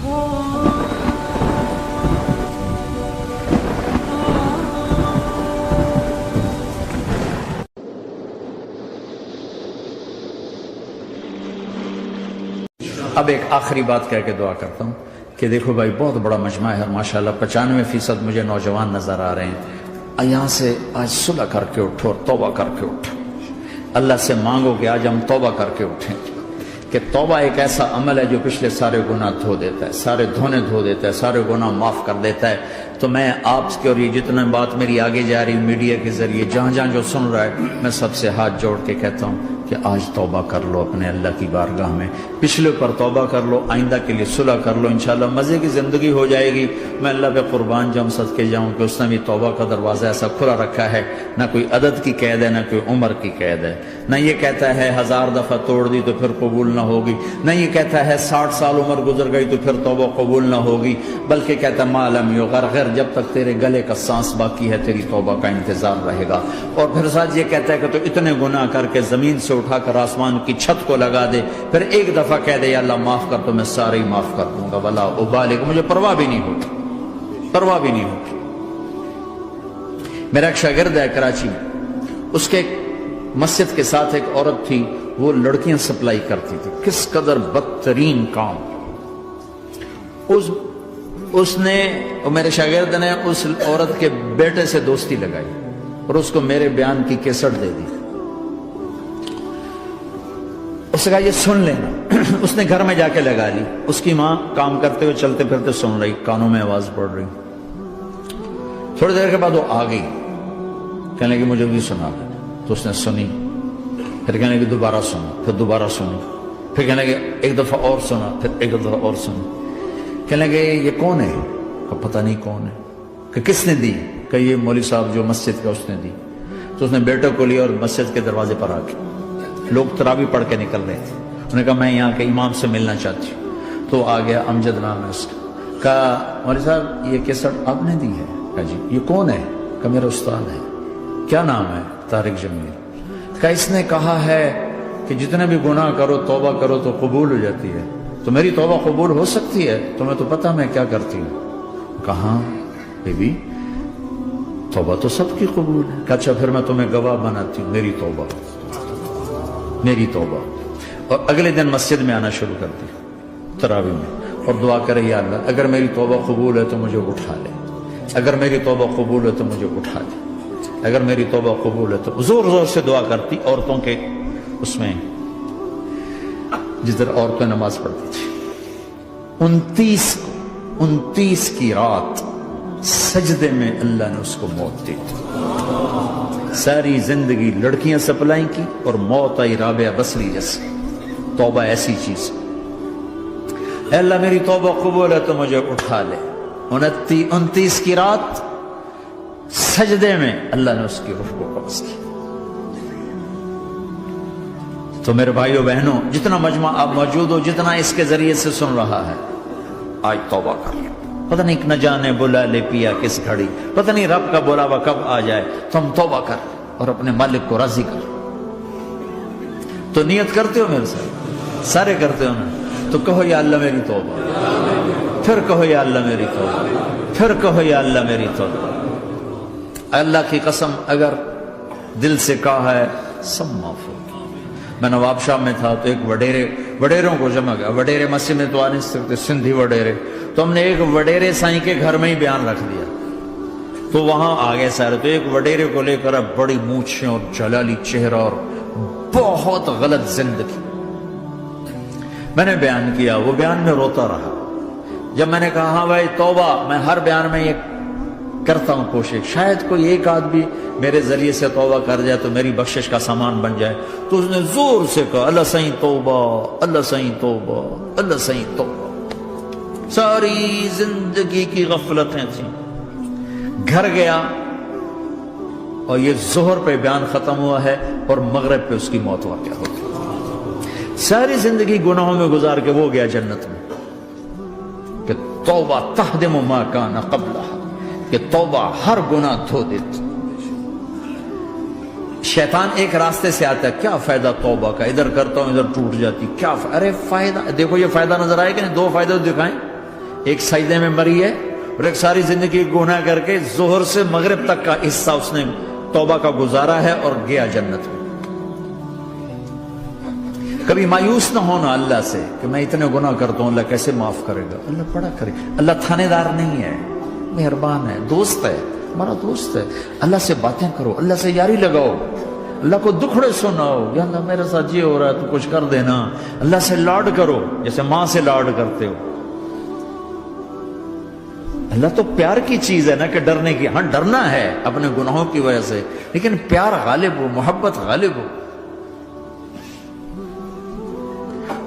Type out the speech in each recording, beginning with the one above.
اب ایک آخری بات کہہ کے دعا کرتا ہوں کہ دیکھو بھائی بہت بڑا مجمع ہے، ماشاءاللہ 95% مجھے نوجوان نظر آ رہے ہیں۔ یہاں سے آج صلح کر کے اٹھو اور توبہ کر کے اٹھو، اللہ سے مانگو کہ آج ہم توبہ کر کے اٹھیں، کہ توبہ ایک ایسا عمل ہے جو پچھلے سارے گناہ دھو دیتا ہے، سارے دھونے دھو دیتا ہے، سارے گناہ معاف کر دیتا ہے۔ تو میں آپ کے اور یہ جتنا بات میری آگے جا رہی میڈیا کے ذریعے جہاں جہاں جو سن رہا ہے، میں سب سے ہاتھ جوڑ کے کہتا ہوں کہ آج توبہ کر لو اپنے اللہ کی بارگاہ میں، پچھلے پر توبہ کر لو، آئندہ کے لیے صلح کر لو، انشاءاللہ مزے کی زندگی ہو جائے گی۔ میں اللہ پہ قربان جاؤں، صدقے جاؤں کہ اس نے بھی توبہ کا دروازہ ایسا کھلا رکھا ہے، نہ کوئی عدد کی قید ہے، نہ کوئی عمر کی قید ہے، نہ یہ کہتا ہے 1000 دفعہ توڑ دی تو پھر قبول نہ ہوگی، نہ یہ کہتا ہے 60 سال عمر گزر گئی تو پھر توبہ قبول نہ ہوگی، بلکہ کہتا ہے ما لم یغرغر، جب تک تیرے گلے کا سانس باقی ہے تیری توبہ کا انتظار رہے گا۔ اور پھر ساتھ یہ کہتا ہے کہ تو اتنے گناہ کر کے زمین سے اٹھا کر آسمان کی چھت کو لگا دے، پھر ایک دفعہ کہہ دے یا اللہ معاف کر تو میں سارے ہی معاف کر دوں گا، ولا ابالغ، مجھے پرواہ بھی نہیں ہوتی، پرواہ بھی نہیں ہوتی۔ میرا ایک شاگرد ہے کراچی میں، اس کے مسجد کے ساتھ ایک عورت تھی، وہ لڑکیاں سپلائی کرتی تھی، کس قدر بدترین کام۔ اس نے، میرے شاگرد نے اس عورت کے بیٹے سے دوستی لگائی اور اس کو میرے بیان کی کیسٹ دے دی۔ اس نے کہا یہ سن لینا، اس نے گھر میں جا کے لگا لی، اس کی ماں کام کرتے ہوئے چلتے پھرتے سن رہی، کانوں میں آواز پڑ رہی۔ تھوڑی دیر کے بعد وہ آ گئی، کہنے لگی مجھے بھی سنا، تو اس نے سنی، پھر کہنے لگی دوبارہ سنا، پھر دوبارہ سنی، پھر کہنے لگی ایک دفعہ اور سنا، پھر ایک دفعہ اور سنی۔ کہنے لگے یہ کون ہے؟ کہ پتہ نہیں کون ہے۔ کہ کس نے دی؟ کہ یہ مولوی صاحب جو مسجد کا اس نے دی۔ تو اس نے بیٹے کو لیا اور مسجد کے دروازے پر آ کے، لوگ تراویح پڑھ کے نکل رہے تھے، انہوں نے کہا میں یہاں کے امام سے ملنا چاہتی ہوں۔ تو آ گیا، امجد نام ہے اس کا، کہا مولوی صاحب یہ کیسٹ آپ نے دی ہے؟ کہا جی۔ یہ کون ہے؟ کہ میرا استاد ہے۔ کیا نام ہے؟ طارق جمیل۔ کہا اس نے کہا ہے کہ جتنے بھی گناہ کرو توبہ کرو تو قبول ہو جاتی ہے، تو میری توبہ قبول ہو سکتی ہے؟ تمہیں تو پتہ میں کیا کرتی ہوں۔ کہاں بی بی توبہ تو سب کی قبول ہے۔ کہ اچھا پھر میں تمہیں گواہ بناتی ہوں، میری توبہ، میری توبہ۔ اور اگلے دن مسجد میں آنا شروع کر دی تراویح میں، اور دعا کرے یا اللہ اگر میری توبہ قبول ہے تو مجھے اٹھا لے، اگر میری توبہ قبول ہے تو مجھے اٹھا لے، اگر میری توبہ قبول ہے تو زور زور سے دعا کرتی عورتوں کے اس میں، جس طرح عورتیں نماز پڑھتی تھی۔ 29 کی رات سجدے میں اللہ نے اس کو موت دی تھی۔ ساری زندگی لڑکیاں سپلائی کی اور موت آئی رابعہ بصری جیسے۔ توبہ ایسی چیز، اے اللہ میری توبہ قبول ہے تو مجھے اٹھا لے۔ 29 کی رات سجدے میں اللہ نے اس کی روح کو قبض کی۔ تو میرے بھائیو بہنوں، جتنا مجمع آپ موجود ہو، جتنا اس کے ذریعے سے سن رہا ہے، آج توبہ کر لیں۔ پتہ نہیں نہ جانے بلا لے پیا کس گھڑی، پتہ نہیں رب کا بلاوا کب آ جائے، تو ہم توبہ کر اور اپنے مالک کو راضی کر۔ تو نیت کرتے ہو میرے ساتھ؟ سارے کرتے ہو نا؟ تو کہو یا اللہ میری توبہ، پھر کہو یا اللہ میری توبہ، پھر کہو یا اللہ میری توبہ۔ اللہ کی قسم اگر دل سے کہا ہے سب معاف ہو۔ میں نواب شاہ میں تھا تو ایک وڈیروں کو جمع گیا، وڈیرے مسجد میں تو آ نہیں سکتے، سندھی وڈیرے، تو ہم نے ایک وڈیرے سائیں کے گھر میں ہی بیان رکھ دیا، تو وہاں آگے سارے، تو ایک وڈیرے کو لے کر بڑی مونچھیں اور جلالی چہرہ اور بہت غلط زندگی، میں نے بیان کیا، وہ بیان میں روتا رہا۔ جب میں نے کہا ہاں بھائی توبہ، میں ہر بیان میں یہ کرتا ہوں کوشش، شاید کوئی ایک آدمی میرے ذریعے سے توبہ کر جائے تو میری بخشش کا سامان بن جائے، تو اس نے زور سے کہا اللہ سائیں توبہ، اللہ سائیں توبہ، اللہ سائیں توبہ۔ ساری زندگی کی غفلتیں تھیں۔ گھر گیا اور یہ ظہر پہ بیان ختم ہوا ہے اور مغرب پہ اس کی موت واقع ہوتی۔ ساری زندگی گناہوں میں گزار کے وہ گیا جنت میں، کہ توبہ تہدم ما کان قبلہا، کہ توبہ ہر گناہ دھو دیتی۔ شیطان ایک راستے سے آتا ہے، کیا فائدہ توبہ کا، ادھر کرتا ہوں ادھر ٹوٹ جاتی، کیا ارے فائدہ، دیکھو یہ فائدہ نظر آئے کہ نہیں؟ 2 فائدے دکھائیں، ایک سجدے میں مری ہے اور ایک ساری زندگی گناہ کر کے ظہر سے مغرب تک کا حصہ اس نے توبہ کا گزارا ہے اور گیا جنت میں۔ کبھی مایوس نہ ہونا اللہ سے کہ میں اتنے گناہ کرتا ہوں، اللہ کیسے معاف کرے گا؟ اللہ بڑا کرے۔ اللہ تھانے دار نہیں ہے، مہربان ہے، دوست ہے، ہمارا دوست ہے۔ اللہ سے باتیں کرو، اللہ سے یاری لگاؤ، اللہ کو دکھڑے سناؤ، یا اللہ میرے ساتھ یہ ہو رہا ہے تو کچھ کر دینا۔ اللہ سے لاڈ کرو جیسے ماں سے لاڈ کرتے ہو۔ اللہ تو پیار کی چیز ہے نا کہ ڈرنے کی، ہاں ڈرنا ہے اپنے گناہوں کی وجہ سے، لیکن پیار غالب ہو، محبت غالب ہو۔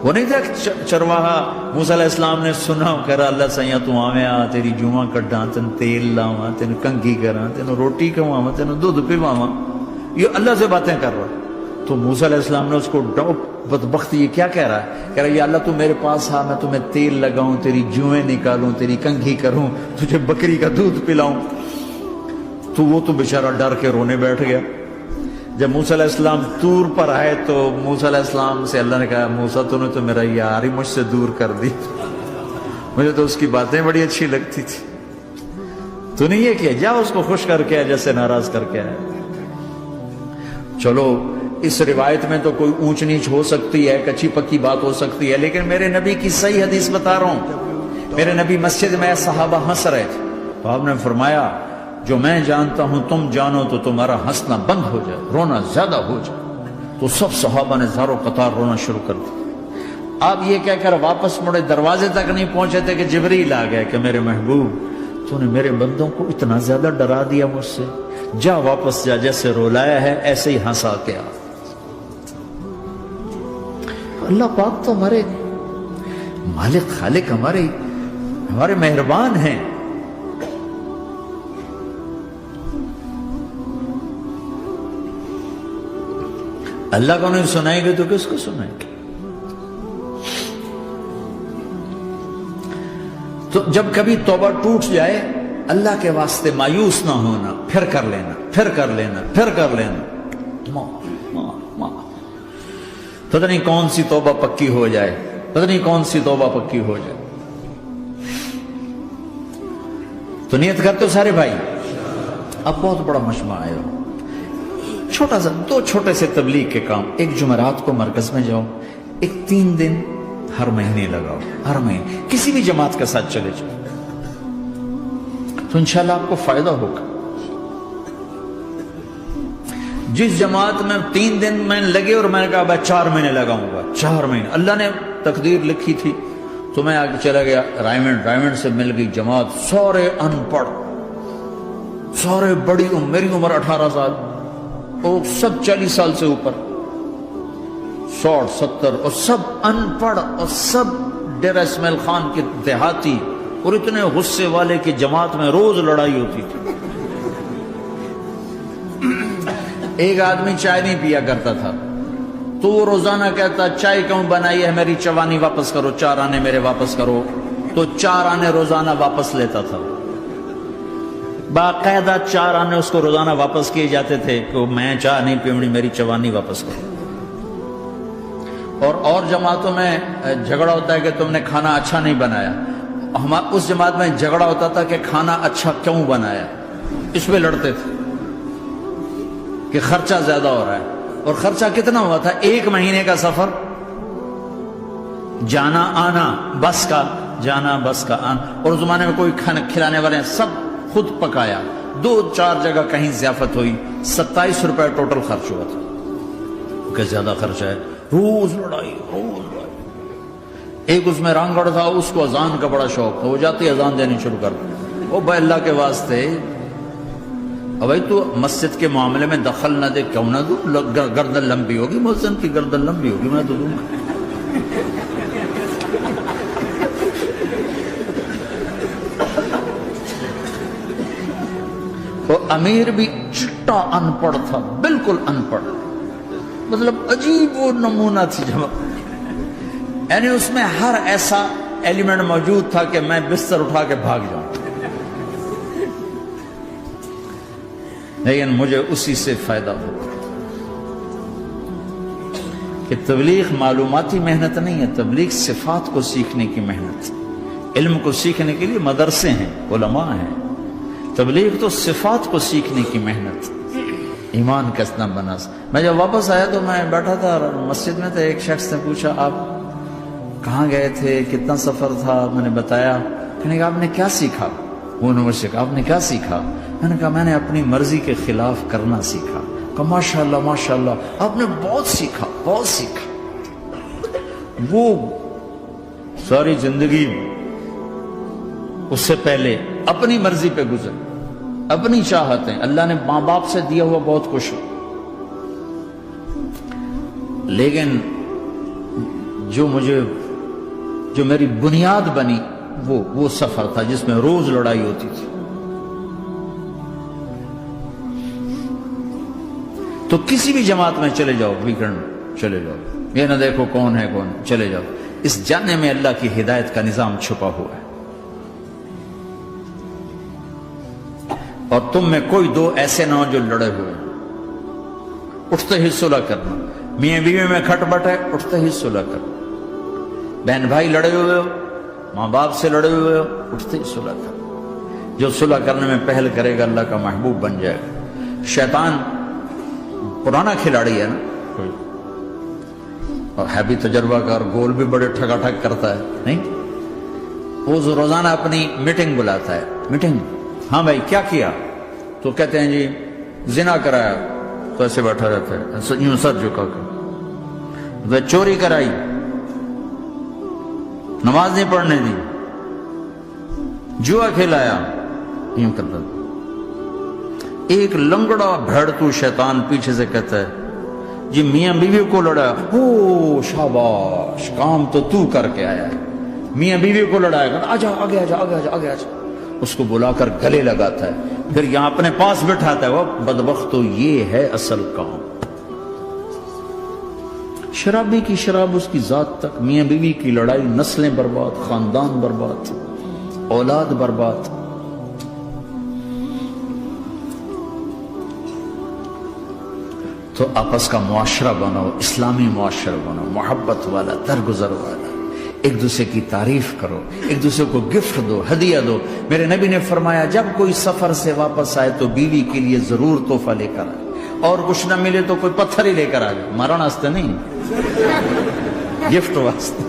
وہ نہیں تھا چرواہا موسیٰ علیہ السلام نے سنا، کہہ رہا اللہ سیاں تو آویں آ، تیری جوہاں کڈاں، تین تیل لاواں، تین کنگھی کراں، تین روٹی کھواواں، تین دودھ پیواواں، یہ اللہ سے باتیں کر رہا۔ تو موسیٰ علیہ السلام نے اس کو بدبخت یہ کیا کہہ رہا ہے؟ کہہ رہا ہے یا اللہ تو میرے پاس آ، میں تمہیں تیل لگاؤں، تیری جوئیں نکالوں، تیری کنگھی کروں، تجھے بکری کا دودھ پلاؤں۔ تو وہ تو بیچارہ ڈر کے رونے بیٹھ گیا۔ جب موسیٰ علیہ السلام طور پر آئے تو موسیٰ علیہ السلام سے اللہ نے کہا موسیٰ تو نے تو میرا یار ہی مجھ سے دور کر دی، مجھے تو اس کی باتیں بڑی اچھی لگتی تھی، تو نے یہ کیا، جا اس کو خوش کر کے جیسے ناراض کر کے آئے۔ چلو اس روایت میں تو کوئی اونچ نیچ ہو سکتی ہے، کچی پکی بات ہو سکتی ہے، لیکن میرے نبی کی صحیح حدیث بتا رہا ہوں۔ میرے نبی مسجد میں صحابہ ہنس رہے تھے تو آپ نے فرمایا جو میں جانتا ہوں تم جانو تو تمہارا ہنسنا بند ہو جائے، رونا زیادہ ہو جائے۔ تو سب صحابہ نے زاروں قطار رونا شروع کر دیا۔ آپ یہ کہہ کر واپس مڑے، دروازے تک نہیں پہنچے تھے کہ جبریل آ گئے کہ میرے محبوب تو نے میرے بندوں کو اتنا زیادہ ڈرا دیا مجھ سے، جا واپس جا، جیسے رولایا ہے ایسے ہی ہنسا کے آ۔ اللہ پاک تو ہمارے مالک خالق، ہمارے مہربان ہیں۔ اللہ کو نہیں سنائیں گے تو کس کو سنائیں گے؟ تو جب کبھی توبہ ٹوٹ جائے اللہ کے واسطے مایوس نہ ہونا، پھر کر لینا، پھر کر لینا، پھر کر لینا۔ پتہ نہیں کون سی توبہ پکی ہو جائے، پتہ نہیں کون سی توبہ پکی ہو جائے۔ تو نیت کرتے ہو سارے بھائی؟ اب بہت بڑا مجمع آئے ہو، چھوٹا سا دو چھوٹے سے تبلیغ کے کام۔ ایک جمعرات کو مرکز میں جاؤ، ایک 3 دن ہر مہینے لگاؤ، ہر مہینے کسی بھی جماعت کے ساتھ چلے جاؤ تو انشاءاللہ آپ کو فائدہ ہوگا۔ جس جماعت میں 3 دن میں لگے اور میں نے کہا 4 مہینے لگاؤں گا، 4 مہینے اللہ نے تقدیر لکھی تھی، تو میں آگے چلا گیا رائمنڈ سے مل گئی جماعت، سارے ان پڑھ، سارے بڑی عمر، میری عمر 18 سال اور سب 40 سال سے اوپر، 60 70 اور سب ان پڑھ اور سب ڈیرہ اسماعیل خان کے دیہاتی، اور اتنے غصے والے کی جماعت میں روز لڑائی ہوتی تھی۔ ایک آدمی چائے نہیں پیا کرتا تھا تو وہ روزانہ کہتا چائے کیوں بنائی ہے، میری چوانی واپس کرو، 4 آنے میرے واپس کرو، تو 4 آنے روزانہ واپس لیتا تھا۔ باقاعدہ 4 آنے اس کو روزانہ واپس کیے جاتے تھے کہ میں چائے نہیں پیوڑی، میری چوانی واپس کرو۔ اور جماعتوں میں جھگڑا ہوتا ہے کہ تم نے کھانا اچھا نہیں بنایا، اس جماعت میں جھگڑا ہوتا تھا کہ کھانا اچھا کیوں بنایا، اس پہ لڑتے تھے کہ خرچہ زیادہ ہو رہا ہے۔ اور خرچہ کتنا ہوا تھا؟ 1 مہینے کا سفر، جانا آنا، بس کا جانا بس کا آنا، اور اس زمانے میں کوئی کھانا کھلانے والے سب خود پکایا، 2-4 جگہ کہیں ضیافت ہوئی، 27 روپے ٹوٹل خرچ ہوا تھا۔ کہ زیادہ خرچہ ہے، روز لڑائی، روز لڑائی۔ ایک اس میں رانگڑ تھا، اس کو اذان کا بڑا شوق تھا، وہ جاتی اذان دینی شروع کر دی، وہ بھائی اللہ کے واسطے بھائی تو مسجد کے معاملے میں دخل نہ دے، کیوں نہ دوں، گردن لمبی ہوگی، مؤذن کی گردن لمبی ہوگی، میں تو دوں گا۔ وہ امیر بھی چٹا ان پڑھ تھا، بالکل ان پڑھ، مطلب عجیب وہ نمونہ تھی جماعت، یعنی اس میں ہر ایسا ایلیمنٹ موجود تھا کہ میں بستر اٹھا کے بھاگ جاؤں، لیکن مجھے اسی سے فائدہ ہو کہ تبلیغ معلوماتی محنت نہیں ہے، تبلیغ صفات کو سیکھنے کی محنت۔ علم کو سیکھنے کے لیے مدرسے ہیں، علماء ہیں. تبلیغ تو صفات کو سیکھنے کی محنت، ایمان کسنا بنا. میں جب واپس آیا تو میں بیٹھا تھا مسجد میں، تو ایک شخص نے پوچھا آپ کہاں گئے تھے، کتنا سفر تھا؟ میں نے بتایا. کہنے کہا آپ نے کیا سیکھا؟ انہوں نے مجھ سے کہا آپ نے کیا سیکھا؟ میں نے کہا میں نے اپنی مرضی کے خلاف کرنا سیکھا. کہا ماشاءاللہ ماشاءاللہ آپ نے بہت سیکھا، بہت سیکھا. وہ ساری زندگی اس سے پہلے اپنی مرضی پہ گزر، اپنی چاہتیں، اللہ نے ماں باپ سے دیا ہوا بہت کچھ، لیکن جو میری بنیاد بنی وہ سفر تھا جس میں روز لڑائی ہوتی تھی. تو کسی بھی جماعت میں چلے جاؤ، ویکنڈ چلے جاؤ، یہ نہ دیکھو کون ہے کون، چلے جاؤ. اس جاننے میں اللہ کی ہدایت کا نظام چھپا ہوا ہے. اور تم میں کوئی دو ایسے نہ ہو جو لڑے ہوئے، اٹھتے ہی صلح کرنا. میاں بیوی میں کھٹ بٹ ہے، اٹھتے ہی صلح کرنا. بہن بھائی لڑے ہوئے ہو، ماں باپ سے لڑے ہوئے ہو، اٹھتے ہی صلح کرنا. جو صلح کرنے میں پہل کرے گا اللہ کا محبوب بن جائے گا. شیطان پرانا کھلاڑی ہے نا کوئی، اور ہے بھی تجربہ کار، گول بھی بڑے ٹھگا ٹھگ کرتا ہے. نہیں، وہ روزانہ اپنی میٹنگ بلاتا ہے. میٹنگ، ہاں بھائی کیا کیا؟ تو کہتے ہیں جی زنا کرایا، تو ایسے بیٹھا رہتا ہے یوں سر جھکا کر. چوری کرائی، نماز نہیں پڑھنے دی، جوا کھلایا، یوں کرتا. ایک لنگڑا بھیڑتو شیطان پیچھے سے کہتا ہے جی میاں بیوی کو لڑایا، او شاباش کام تو کر کے آیا ہے. میاں بیوی کو لڑایا، آجا آگے آجا آگے آجا آگے آجا. اس کو بلا کر گلے لگاتا ہے، پھر یہاں اپنے پاس بٹھاتا ہے. وہ بدبختو یہ ہے اصل کام. شرابی کی شراب اس کی ذات تک، میاں بیوی کی لڑائی، نسلیں برباد، خاندان برباد، اولاد برباد. تو آپس کا معاشرہ بناؤ، اسلامی معاشرہ بناؤ، محبت والا، درگزر والا. ایک دوسرے کی تعریف کرو، ایک دوسرے کو گفٹ دو، ہدیہ دو. میرے نبی نے فرمایا جب کوئی سفر سے واپس آئے تو بیوی کے لیے ضرور تحفہ لے کر آئے، اور کچھ نہ ملے تو کوئی پتھر ہی لے کر آئے. مارن واسطے نہیں، گفٹ واسطے.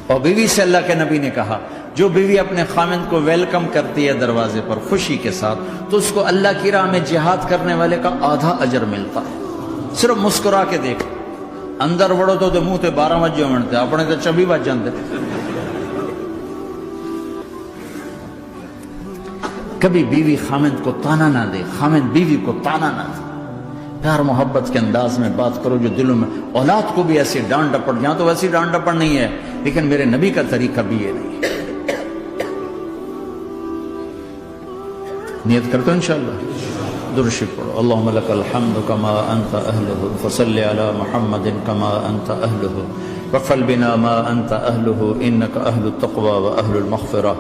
اور بیوی سے اللہ کے نبی نے کہا جو بیوی اپنے خامند کو ویلکم کرتی ہے دروازے پر خوشی کے ساتھ، تو اس کو اللہ کی راہ میں جہاد کرنے والے کا آدھا اجر ملتا ہے. صرف مسکرا کے دیکھ، اندر وڑو تو منہ تے 12 وجے منتے، اپنے تو 24 بج جاندے. کبھی بیوی خامند کو تانا نہ دے، خامند بیوی کو تانا نہ دے. پیار محبت کے انداز میں بات کرو جو دلوں میں. اولاد کو بھی ایسی ڈانٹ ڈپٹ، یہاں تو ویسی ڈانٹ ڈپٹ نہیں ہے، لیکن میرے نبی کا طریقہ بھی یہ نہیں ہے. نیت کرتے ہو انشاءاللہ. درود شریف پڑھو. اللہم لک الحمد کما انت اہلہ، فصل علی محمد کما انت اہلہ، وفعل بنا ما انت اہلہ، انک اہل التقوی و اہل المغفرہ.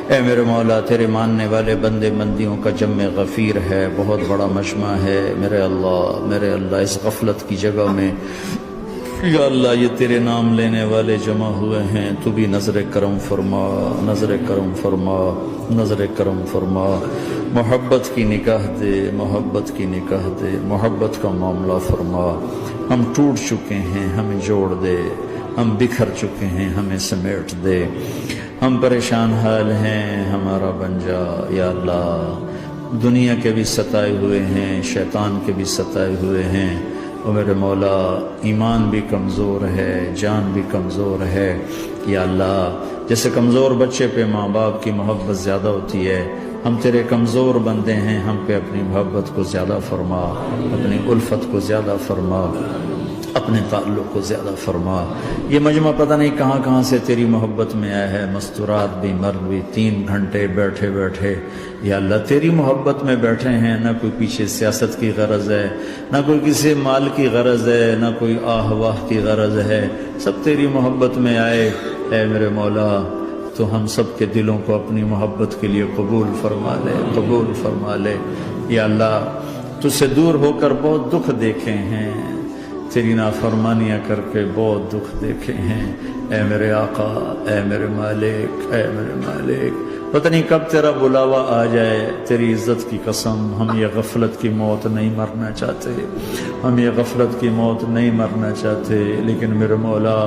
اے میرے مولا، تیرے ماننے والے بندے بندیوں کا جمع غفیر ہے، بہت بڑا مجمع ہے. میرے اللہ اس غفلت کی جگہ میں یا اللہ یہ تیرے نام لینے والے جمع ہوئے ہیں، تو بھی نظر کرم فرما، نظر کرم فرما، نظر کرم فرما. محبت کی نکاح دے، محبت کی نکاح دے، محبت کا معاملہ فرما. ہم ٹوٹ چکے ہیں، ہمیں جوڑ دے. ہم بکھر چکے ہیں، ہمیں سمیٹ دے. ہم پریشان حال ہیں، ہمارا بن جا یا اللہ. دنیا کے بھی ستائے ہوئے ہیں، شیطان کے بھی ستائے ہوئے ہیں. اور میرے مولا ایمان بھی کمزور ہے، جان بھی کمزور ہے یا اللہ. جیسے کمزور بچے پہ ماں باپ کی محبت زیادہ ہوتی ہے، ہم تیرے کمزور بندے ہیں، ہم پہ اپنی محبت کو زیادہ فرما، اپنی الفت کو زیادہ فرما، اپنے تعلق کو زیادہ فرما. یہ مجمع پتہ نہیں کہاں کہاں سے تیری محبت میں آیا ہے. مستورات بھی، مرد بھی، 3 گھنٹے بیٹھے بیٹھے یا اللہ تیری محبت میں بیٹھے ہیں. نہ کوئی پیچھے سیاست کی غرض ہے، نہ کوئی کسی مال کی غرض ہے، نہ کوئی آہ واہ کی غرض ہے. سب تیری محبت میں آئے. اے میرے مولا تو ہم سب کے دلوں کو اپنی محبت کے لیے قبول فرما لے، قبول فرما لے. یا اللہ تجھ سے دور ہو کر بہت دکھ دیکھے ہیں، تیری نافرمانیاں کر کے بہت دکھ دیکھے ہیں، اے میرے آقا، اے میرے مالک، اے میرے مالک، پتہ نہیں کب تیرا بلاوا آ جائے، تیری عزت کی قسم ہم یہ غفلت کی موت نہیں مرنا چاہتے، ہم یہ غفلت کی موت نہیں مرنا چاہتے، لیکن میرے مولا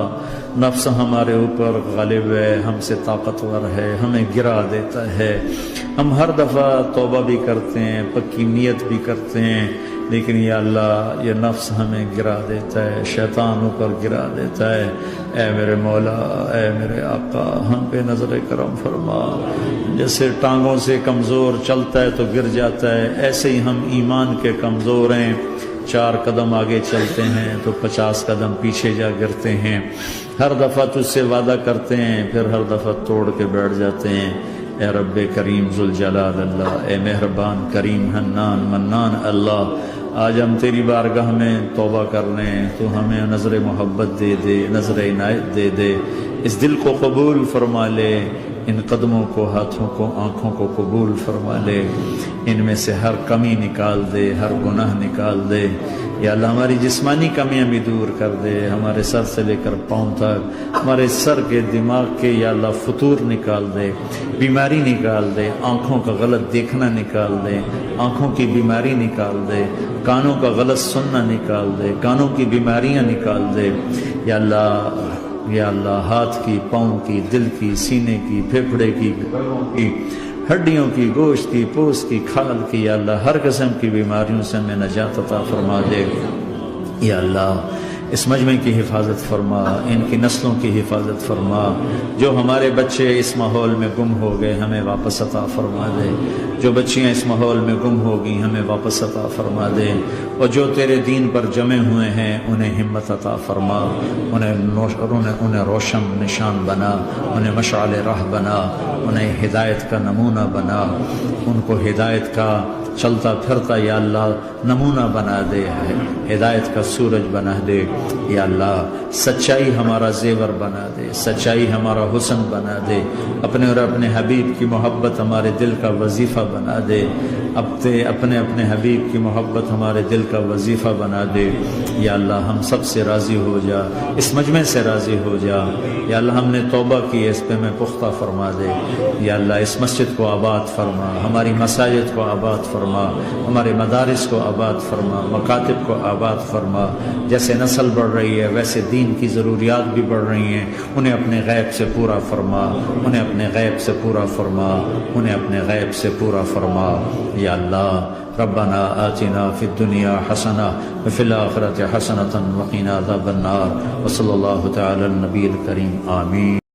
نفس ہمارے اوپر غالب ہے، ہم سے طاقتور ہے، ہمیں گرا دیتا ہے، ہم ہر دفعہ توبہ بھی کرتے ہیں، پکی نیت بھی کرتے ہیں، لیکن یا اللہ یہ نفس ہمیں گرا دیتا ہے، شیطان اوپر گرا دیتا ہے۔ اے میرے مولا، اے میرے آقا، ہم پہ نظر کرم فرما، جیسے ٹانگوں سے کمزور چلتا ہے تو گر جاتا ہے، ایسے ہی ہم ایمان کے کمزور ہیں، 4 قدم آگے چلتے ہیں تو 50 قدم پیچھے جا گرتے ہیں، ہر دفعہ تجھ سے وعدہ کرتے ہیں پھر ہر دفعہ توڑ کے بیٹھ جاتے ہیں۔ اے رب کریم ذوالجلال اللہ، اے مہربان کریم حنان منان اللہ، آج ہم تیری بارگاہ میں توبہ کر رہے ہیں، تو ہمیں نظر محبت دے دے، نظر عنایت دے دے، اس دل کو قبول فرما لے، ان قدموں کو، ہاتھوں کو، آنکھوں کو قبول فرما لے، ان میں سے ہر کمی نکال دے، ہر گناہ نکال دے، یا اللہ ہماری جسمانی کمیاں بھی دور کر دے، ہمارے سر سے لے کر پاؤں تک، ہمارے سر کے دماغ کے یا اللہ فطور نکال دے، بیماری نکال دے، آنکھوں کا غلط دیکھنا نکال دے، آنکھوں کی بیماری نکال دے، کانوں کا غلط سننا نکال دے، کانوں کی بیماریاں نکال دے، یا اللہ ہاتھ کی، پاؤں کی، دل کی، سینے کی، پھیپھڑے کی، گردوں کی، ہڈیوں کی، گوشت کی، پوست کی، کھال کی، یا اللہ ہر قسم کی بیماریوں سے ہمیں نجات عطا فرما دے، یا اللہ اس مجمع کی حفاظت فرما، ان کی نسلوں کی حفاظت فرما، جو ہمارے بچے اس ماحول میں گم ہو گئے ہمیں واپس عطا فرما دے، جو بچیاں اس ماحول میں گم ہو گئی ہمیں واپس عطا فرما دے، اور جو تیرے دین پر جمع ہوئے ہیں انہیں ہمت عطا فرما، انہیں روشن نشان بنا، انہیں مشعل راہ بنا، انہیں ہدایت کا نمونہ بنا، ان کو ہدایت کا چلتا پھرتا یا اللہ نمونہ بنا دے، ہدایت کا سورج بنا دے، یا اللہ سچائی ہمارا زیور بنا دے، سچائی ہمارا حسن بنا دے، اپنے اور اپنے حبیب کی محبت ہمارے دل کا وظیفہ بنا دے، اپنے حبیب کی محبت ہمارے دل کا وظیفہ بنا دے، یا اللہ ہم سب سے راضی ہو جا، اس مجمع سے راضی ہو جا، یا اللہ ہم نے توبہ کی، اس پہ میں پختہ فرما دے، یا اللہ اس مسجد کو آباد فرما، ہماری مساجد کو آباد فرما، ہمارے مدارس کو آباد فرما، مکاتب کو آباد فرما، جیسے نسل بڑھ رہی ہے ویسے دین کی ضروریات بھی بڑھ رہی ہیں، انہیں اپنے غیب سے پورا فرما، انہیں اپنے غیب سے پورا فرما، انہیں اپنے غیب سے پورا فرما، یا اللہ ربنا آتنا فی الدنیا حسنہ وفی الآخرۃ حسنۃ وقنا عذاب النار، وصلی اللہ تعالی النبی الکریم، آمین۔